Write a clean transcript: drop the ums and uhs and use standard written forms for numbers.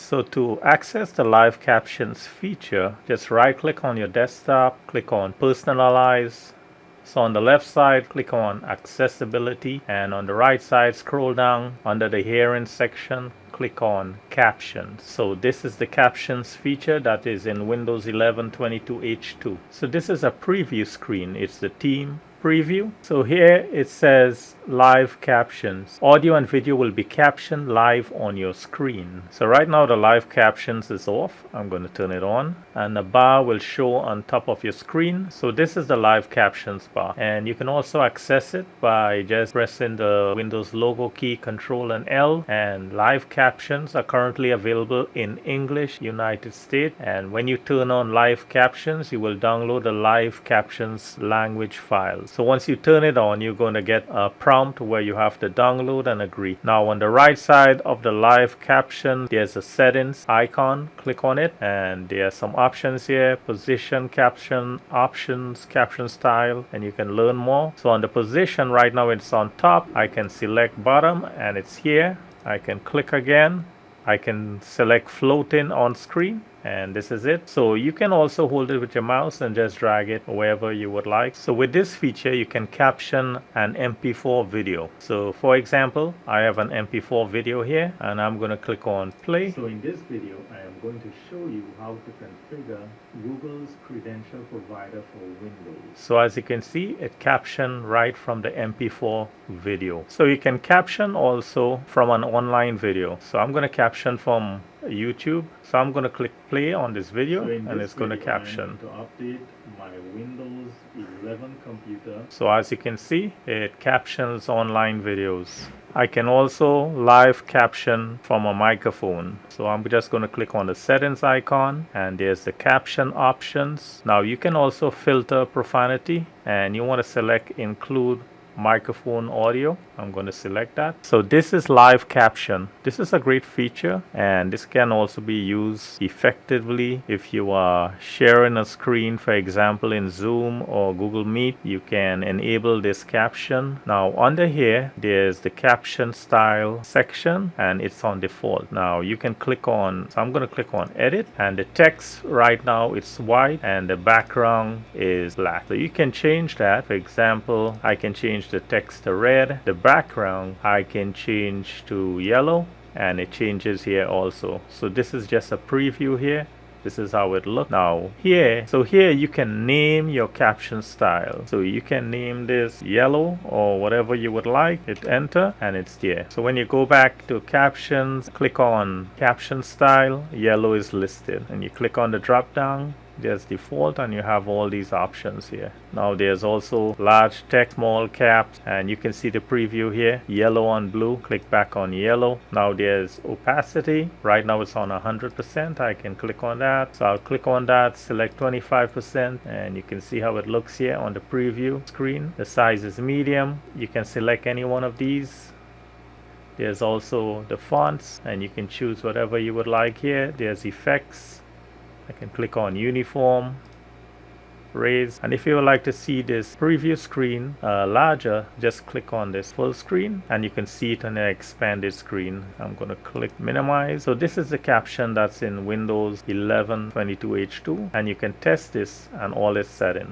So to access the live captions feature, just right click on your desktop, click on personalize. So on the left side, click on accessibility, and on the right side, scroll down under the hearing section, click on captions. So this is the captions feature that is in Windows 11 22H2. So this is a preview screen. It's the theme preview. So here it says live captions. Audio and video will be captioned live on your screen. So right now the live captions is off. I'm going to turn it on, and the bar will show on top of your screen. So this is the live captions bar, and you can also access it by just pressing the Windows logo key, Control and L, and live captions are currently available in English, United States. And when you turn on live captions, you will download the live captions language file. So once you turn it on, you're going to get a prompt where you have to download and agree. Now on the right side of the live caption, there's a settings icon. Click on it, and there are some options here: position, caption, options, caption style, and you can learn more. So on the position right now, it's on top. I can select bottom, and it's here. I can click again. I can select floating on screen, and this is it. So you can also hold it with your mouse and just drag it wherever you would like. So with this feature, you can caption an MP4 video. So for example, I have an MP4 video here, and I'm going to click on play. So in this video, I am going to show you how to configure Google's credential provider for Windows. So as you can see, it captioned right from the MP4 video. So you can caption also from an online video. So I'm going to caption from YouTube. So I'm going to click play on this video, and it's going to caption. To update my Windows 11 computer. So as you can see, it captions online videos. I can also live caption from a microphone. So I'm just going to click on the settings icon, and there's the caption options. Now you can also filter profanity, and you want to select include microphone audio. I'm going to select that. So this is live caption. This is a great feature, and this can also be used effectively if you are sharing a screen, for example in Zoom or Google Meet. You can enable this caption. Now under here, there's the caption style section, and it's on default. Now you can click on, so I'm going to click on edit, and the text right now it's white and the background is black. So you can change that. For example, I can change the text to red. The background I can change to yellow, and it changes here also. So this is just a preview here. This is how it looks. Now here, so here you can name your caption style. So you can name this yellow or whatever you would like. Hit enter, and it's there. So when you go back to captions, click on caption style, yellow is listed, and you click on the drop down. There's default, and you have all these options here. Now there's also large text, small caps, and you can see the preview here, yellow on blue. Click back on yellow. Now there's opacity. Right now it's on 100%. I can click on that. So I'll click on that, select 25%, and you can see how it looks here on the preview screen. The size is medium. You can select any one of these. There's also the fonts, and you can choose whatever you would like here. There's effects. I can click on uniform, raise, and if you would like to see this preview screen larger, just click on this full screen, and you can see it on the expanded screen. I'm going to click minimize. So this is the caption that's in Windows 11 22H2, and you can test this and all its settings.